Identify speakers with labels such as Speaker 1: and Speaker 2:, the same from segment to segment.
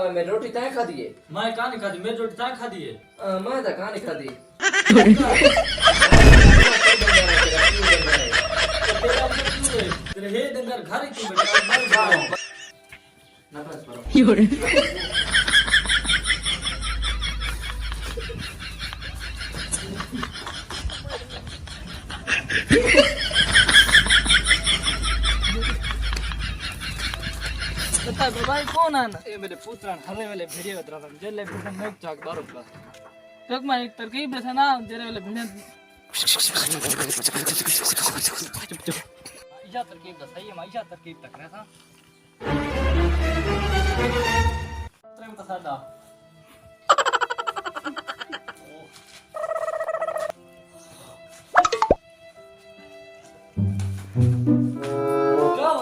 Speaker 1: मैं मेरी रोटी तय खा दिए।
Speaker 2: मैं कहां नहीं खादी, मेरी रोटी तय खा दी है।
Speaker 1: मैं तो कहां नहीं खा दी।
Speaker 2: तेरे हे डंगर घर ही क्यों बैठा
Speaker 1: ना बस करो।
Speaker 2: बता भाई कौन आना ये मेरे पुत्रान हरे वाले भिड़े उतरा था जेले बिना मैं चाक दारू का तक मैं एक तरकीब से ना तेरे वाले भिड़े आइजा तरकीब दा सही है आइजा तरकीब तक रहा था प्रेम का सादा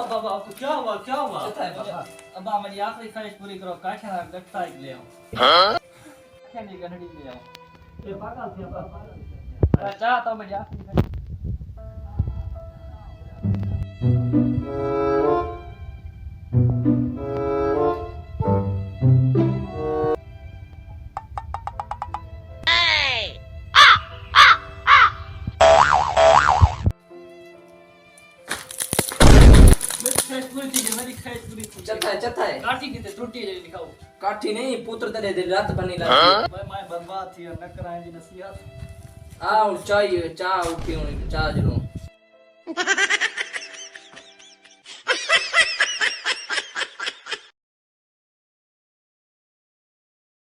Speaker 2: बाबा आपको क्या हुआ
Speaker 1: पता है बाबा
Speaker 2: अब मेरी आखिरी ख्वाहिश पूरी करो काठा गट्टा एक ले आओ हां क्या नहीं गनड़ी ले आओ ये पागल थे बाबा चाहता हूं मेरी आखिरी ख्वाहिश
Speaker 1: चथा है
Speaker 2: काटी की त्रुटि है लिखाओ
Speaker 1: काठी नहीं पुत्र तेरे दिल रात बनी लाती
Speaker 2: मैं बर्बाद थी न कराए जी नसीहत
Speaker 1: आ चाहिए चाह उठी चाह जरूर